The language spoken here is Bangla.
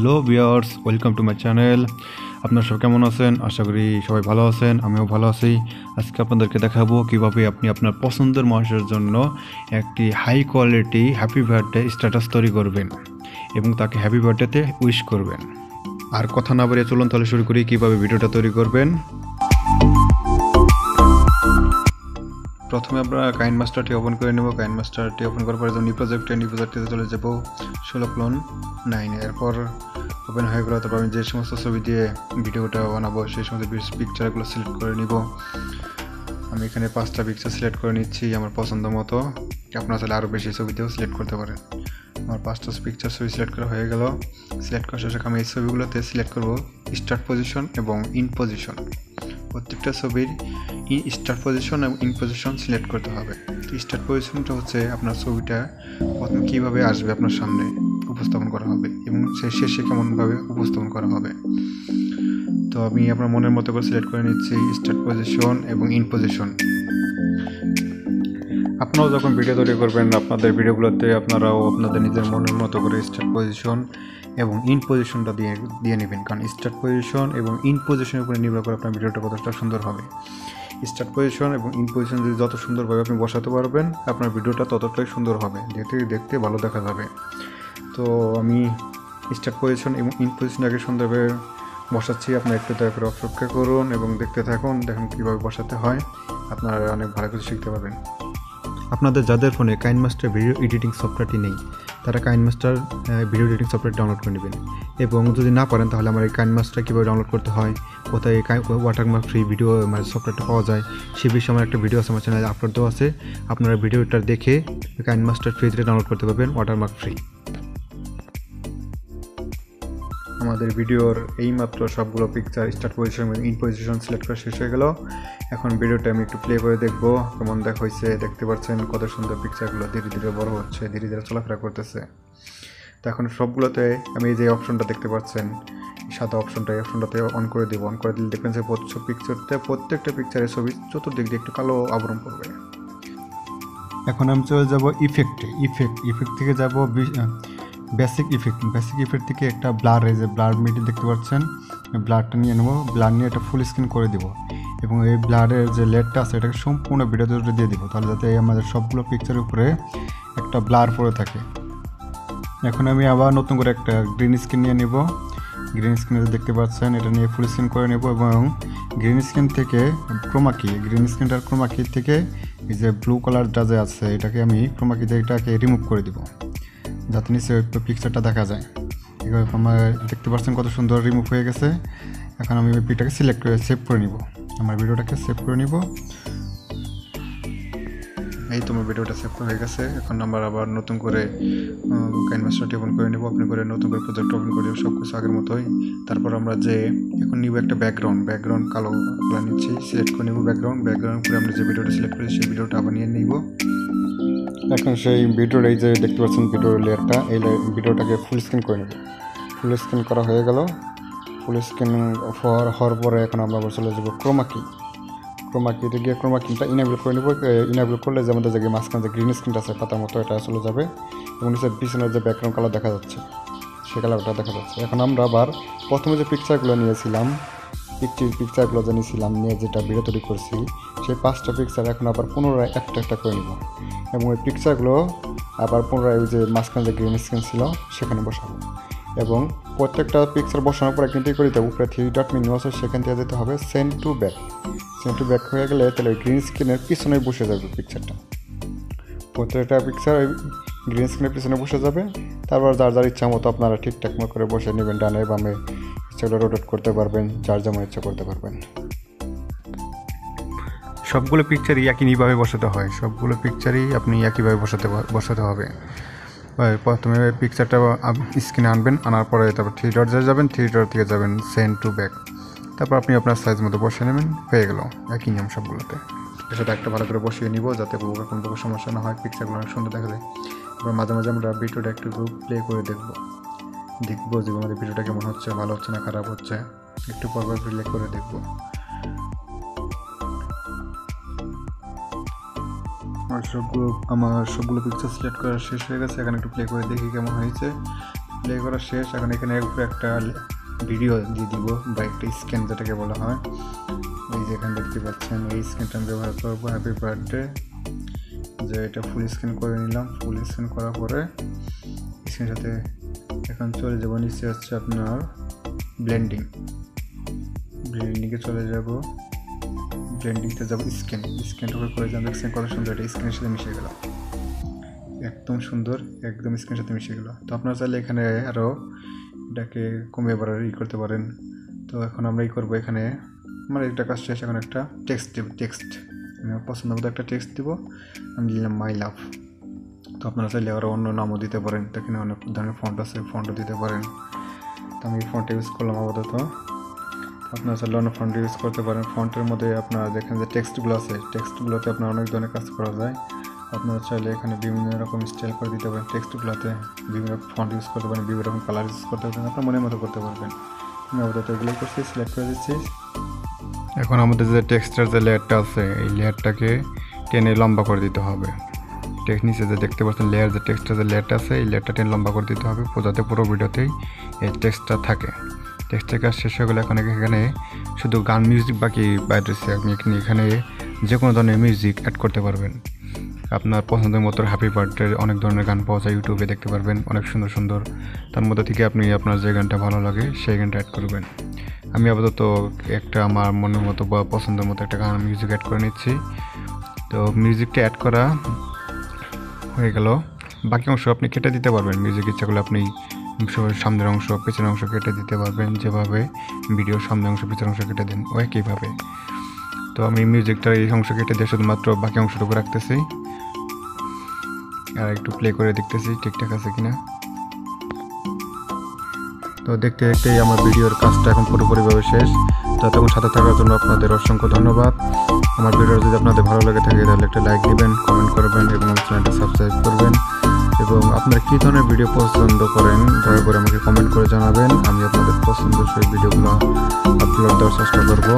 Hello viewers, welcome to my channel. আপনারা সব কেমন আছেন? আশা করি সবাই ভালো আছেন, আমিও ভালো আছি। আজকে আপনাদেরকে দেখাবো কিভাবে আপনি আপনার পছন্দের মানুষের জন্য একটি high quality happy birthday status তৈরি করবেন এবং তাকে হ্যাপি বার্থডেতে উইশ করবেন। আর কথা না বাড়িয়ে চলুন তাহলে শুরু করি কিভাবে ভিডিওটা তৈরি করবেন। প্রথমে আমরা কাইনমাস্টারটি ওপেন করে নেব। কাইনমাস্টারটি ওপেন করার পরে নিউ প্রজেক্টে চলে যাব 16:9। এরপর ওপেন হয়ে গেল। তারপর আমি যে সমস্ত ছবি দিয়ে ভিডিওটা বানাবো সেই সমস্ত পিকচারগুলো সিলেক্ট করে নিব। আমি এখানে 5টা পিকচার সিলেক্ট করে নিচ্ছি আমার পছন্দ মতো। আপনারা চাইলে আরও বেশি ছবি দিয়েও সিলেক্ট করতে পারেন। আমার 5টা পিকচার ছবি সিলেক্ট করা হয়ে গেল। সিলেক্ট করার শেষে আমি এই ছবিগুলোতে সিলেক্ট করব স্টার্ট পজিশন এবং ইন পজিশন। প্রত্যেকটা ছবির স্টার্ট পজিশন এবং ইন পজিশন সিলেক্ট করতে হবে। স্টার্ট পজিশনটা হচ্ছে আপনার ছবিটা প্রথমে কীভাবে আসবে আপনার সামনে উপস্থাপন করা হবে এবং সেই শেষে কেমনভাবে উপস্থাপন করা হবে। তো আমি আপনার মনের মতো করে সিলেক্ট করে নিচ্ছি স্টার্ট পজিশন এবং ইন পজিশন। আপনারাও যখন ভিডিও তৈরি করবেন আপনাদের ভিডিওগুলোতে আপনারাও আপনাদের নিজের মনের মতো করে স্টার্ট পজিশন এবং ইন পজিশনটা দিয়ে নেবেন, কারণ স্টার্ট পজিশন এবং ইন পজিশনের উপরে নির্ভর করে আপনার ভিডিওটা কতটা সুন্দর হবে। স্টার্ট পজিশন এবং ইন পজিশন যদি যত সুন্দরভাবে আপনি বসাতে পারবেন আপনার ভিডিওটা ততটাই সুন্দর হবে, দেখতে ভালো দেখা যাবে। তো আমি স্টার্ট পজিশন এবং ইন পজিশনটাকে সুন্দরভাবে বসাচ্ছি। আপনারা একটু দয়া করে অপেক্ষা করুন এবং দেখতে থাকুন, দেখুন কীভাবে বসাতে হয়। আপনারা অনেক ভালো কিছু শিখতে পারবেন। আপনাদের যাদের ফোনে কাইনমাস্টার ভিডিও এডিটিং সফটওয়্যারটি নেই তারা KineMaster video editing software download করে নেবেন, এবং যদি না পারেন তাহলে আমার এই কাইনমাস্টার কীভাবে ডাউনলোড করতে হয়, কোথায় ওয়াটারমার্ক ফ্রি ভিডিও সফটওয়্যারটা পাওয়া যায় সে বিষয়ে আমার একটা ভিডিও আছে আমার চ্যানেলে আপলোড দেওয়া আছে। আপনারা ভিডিওটা দেখে কাইনমাস্টার ফ্রিতে ডাউনলোড করতে পারবেন ওয়াটারমার্ক ফ্রি। আমাদের ভিডিওর এইমাত্র সবগুলো পিকচার স্টার্ট পজিশন এবং ইন পজিশন সিলেক্ট করা শেষ হয়ে গেল। এখন ভিডিওটা আমি একটু প্লে করে দেখবো কেমন দেখা হয়েছে। দেখতে পাচ্ছেন কত সুন্দর পিকচারগুলো ধীরে ধীরে বড় হচ্ছে, ধীরে ধীরে চলাফেরা করতেছে। তো এখন সবগুলোতে আমি যে অপশনটা দেখতে পাচ্ছেন সাদা অপশনটা, এই অপশনটাতে অন করে দেবো। অন করে দিলে দেখবেন যে প্রত্যেকটা পিকচারের ছবি চতুর্দিক দিয়ে একটু কালো আবরণ পড়বে। এখন আমি চলে যাব ইফেক্ট থেকে যাব বেসিক ইফেক্ট থেকে একটা ব্লার, এই যে ব্লার মিডিয়া দেখতে পাচ্ছেন, ব্লারটা নিয়ে নেবো। ব্লার নিয়ে এটা ফুল স্ক্রিন করে দিব এবং এই ব্লারের যে লেয়ারটা আছে এটাকে সম্পূর্ণ ভিডিওতে দিয়ে দিব, তাহলে যাতে আমাদের সবগুলো পিকচারের উপরে একটা ব্লার পড়ে থাকে। এখন আমি আবার নতুন করে একটা গ্রিন স্ক্রিন নিয়ে নেব। গ্রিন স্ক্রিনে দেখতে পাচ্ছেন এটা নিয়ে ফুল স্ক্রিন করে নেব এবং গ্রিন স্ক্রিন থেকে গ্রিন স্ক্রিনটার ক্রোমাকি থেকে এই যে ব্লু কালারটা যে আছে এটাকে আমি ক্রোমাকি দিয়ে এটাকে রিমুভ করে দিব যাতে নিচে পিকচারটা দেখা যায়। এবার আমার দেখতে পাচ্ছেন কত সুন্দর রিমুভ হয়ে গেছে। এখন আমি পিকটাকে সিলেক্ট করে সেভ করে নিব, আমার ভিডিওটাকে সেভ করে নিব। এই তো আমার ভিডিওটা সেভ হয়ে গেছে। এখন আমরা আবার নতুন করে কাইনমাস্টারটি ওপেন করে নেব। আপনি করে নতুন করে প্রজেক্ট ওপেন করে সব কিছু আগের মতোই। তারপর আমরা যে এখন নিব একটা ব্যাকগ্রাউন্ড কালো নিচ্ছি, সিলেক্ট করে নেব ব্যাকগ্রাউন্ড করে আমরা যে ভিডিওটা সিলেক্ট করেছি সেই ভিডিওটা আবার নিয়ে নিব। এখন সেই ভিডিওর এই যে দেখতে পাচ্ছেন ভিডিওর লেয়ারটা, এই ভিডিওটাকে ফুল স্ক্রিন করে নেব। ফুল স্ক্রিন করা হয়ে গেল। ফুল স্ক্রিন হওয়ার পরে এখন আমরা আবার চলে যাবো ক্রোমাকিতে গিয়ে ক্রোমাকিটা ইনেবল করে নেব। ইনেবল করলে যে আমাদের জায়গায় মাঝখানে যে গ্রিন স্ক্রিনটা আছে পাতার মতো এটা চলে যাবে এবং নিচের পিছনের যে ব্যাকগ্রাউন্ড কালার দেখা যাচ্ছে সে কালারটা দেখা যাচ্ছে। এখন আমরা আবার প্রথমে যে পিকচারগুলো নিয়েছিলাম পিকচারগুলো নিয়েছিলাম নিয়ে যেটা ভিডিও তৈরি করছি সেই 5টা পিকচার এখন আবার পুনরায় একটা করে নেব এবং ওই পিকচারগুলো আবার পুনরায় ওই যে মাঝখানে যে গ্রিন স্ক্রিন ছিল সেখানে বসাবো এবং প্রত্যেকটা পিকচার বসানোর পর কিন্তু করে দেবো উপরে 3 ডট মেনু আছে সেখান থেকে যেতে হবে সেন্ড টু ব্যাক হয়ে গেলে তাহলে গ্রিন স্ক্রিনের পিছনেই বসে যাবে পিকচারটা। প্রত্যেকটা পিকচার ওই গ্রিন স্ক্রিনের পিছনে বসে যাবে। তারপর যার ইচ্ছা মতো আপনারা ঠিকঠাক মতো করে বসে নেবেন, ডানে বামে ইচ্ছাগুলো রোটেট করতে পারবেন, যার যেমন ইচ্ছা করতে পারবেন। সবগুলো পিকচারই একইভাবে বসাতে হয়, সবগুলো পিকচারই আপনি একইভাবে বসাতে হবে। প্রথমে পিকচারটা স্ক্রিনে আনবেন, আনার পরে তারপর 3 ডট যাবেন, 3 ডট থেকে যাবেন সেন্ড টু ব্যাক, তারপর আপনি আপনার সাইজ মতো বসিয়ে নেবেন, হয়ে গেল। একই নিয়ম সবগুলোতে। সেটা একটা ভালো করে বসিয়ে নিব যাতে কোনো প্রকার সমস্যা না হয়, পিকচারগুলো অনেক সুন্দর দেখা যায়। এবার মাঝে মাঝে আমরা ভিডিওটা একটু প্লে করে দেখবো যে আমাদের ভিডিওটা কেমন হচ্ছে, ভালো হচ্ছে না খারাপ হচ্ছে, একটু পরপর প্লে করে দেখবো। আমার সবগুলো পিকচার সিলেক্ট করা শেষ হয়ে গেছে। এখন একটু প্লে করে দেখি কেমন হয়েছে। প্লে করা শেষ। এখন এখানে উপরে একটা ভিডিও দিয়ে দিব বা একটা স্ক্যান যেটাকে বলা হয়। এই যে এখানে দেখতে পাচ্ছেন এই স্ক্যানটা আমি ব্যবহার করবো হ্যাপি বার্থডে। যে এটা ফুল স্ক্যান করে নিলাম। ফুল স্ক্যান করার পরে স্ক্যানের সাথে এখন চলে যাবো নিচে হচ্ছে আপনার ব্লেন্ডিংয়ে চলে যাব। ব্লেন্ডিংতে যাবো স্ক্যানটা করে যাবো। দেখছেন কত সুন্দর এটা স্ক্যানের সাথে মিশে গেল, একদম সুন্দর, একদম স্ক্যানের সাথে মিশে গেল। তো আপনারা চাইলে এখানে আরও এটাকে কমিয়ে বাড়ার করতে পারেন। তো এখন আমরা করবো এখানে আমার একটা কাজ শেষ। এখন একটা টেক্সট দেব। আমি আমার পছন্দ মতো একটা টেক্সট দিব। আমি দিলাম মাই লাভ। তো আপনারা চাইলে আরও অন্য নামও দিতে পারেন। এখানে অনেক ধরনের ফন্ট আছে, ফন্টও দিতে পারেন। তো আমি ফন্ট ইউজ করলাম আপাতত। আপনারা চাইলে অন্য ফন্ট ইউজ করতে পারেন। ফন্টের মধ্যে আপনারা দেখেন যে টেক্সটগুলো আছে, টেক্সটগুলোতে আপনার অনেক ধরনের কাজ করা যায়। আপনারা চাইলে এখানে বিভিন্ন রকম স্টাইল করে দিতে পারেন। টেক্সটগুলোতে বিভিন্ন রকম ফন্ট ইউজ করতে পারেন, বিভিন্ন রকম কালার ইউজ করতে পারেন, আপনার মনের মতো করতে পারবেন। আমি আপাতত এগুলো করছি, সিলেক্ট করে দিচ্ছি। এখন আমাদের যে টেক্সটের যে লেয়ারটা আছে এই লেয়ারটাকে টেনে লম্বা করে দিতে হবে। নিচে যে দেখতে পাচ্ছেন লেয়ার, যে টেক্সটের যে লেয়ারটা আছে এই লেয়ারটা টেনে লম্বা করে দিতে হবে যাতে পুরো ভিডিওতেই এই টেক্সটটা থাকে। টেক্সটের কাজ শেষ হয়ে গেলে এখন এখানে শুধু গান মিউজিক বাকি বাইরে রয়েছে। আপনি এখানে যে কোনো ধরনের মিউজিক অ্যাড করতে পারবেন। আপনার পছন্দের মতো হ্যাপি বার্থডে অনেক ধরনের গান পাওয়া যায়, ইউটিউবে দেখতে পারবেন অনেক সুন্দর সুন্দর। তার মধ্যে থেকে আপনি আপনার যে গানটা ভালো লাগে সেই গানটা অ্যাড করবেন। আমি আপাতত একটা আমার মনের মতো বা পছন্দের মতো একটা গান মিউজিক অ্যাড করে নিচ্ছি। তো মিউজিকটা অ্যাড করা হয়ে গেল। বাকি অংশ আপনি কেটে দিতে পারবেন। মিউজিক ইচ্ছা করলে আপনি সামনের অংশ পিছনের অংশ কেটে দিতে পারবেন। যেভাবে ভিডিওর সামনের অংশ পিছনের অংশ কেটে দেন ওই একইভাবে। তো আমি মিউজিকটার এই অংশ কেটে দিয়ে শুধুমাত্র বাকি অংশটুকু রাখতেছি আর একটু প্লে করে দেখতেছি ঠিকঠাক আছে কিনা। তো দেখতে দেখতেই আমার ভিডিওর কাজটা এখন পুরোপুরিভাবে শেষ। তো তখন সাথে থাকার জন্য আপনাদের অসংখ্য ধন্যবাদ। আমার ভিডিও যদি আপনাদের ভালো লাগে থাকে তাহলে একটা লাইক দিবেন, কমেন্ট করবেন এবং আমার চ্যানেলটা সাবস্ক্রাইব করবেন। এবং আপনারা কী ধরনের ভিডিও পছন্দ করেন দয়া করে আমাকে কমেন্ট করে জানাবেন। আমি আপনাদের পছন্দসই ভিডিওগুলো আপলোড দেওয়ার চেষ্টা করব।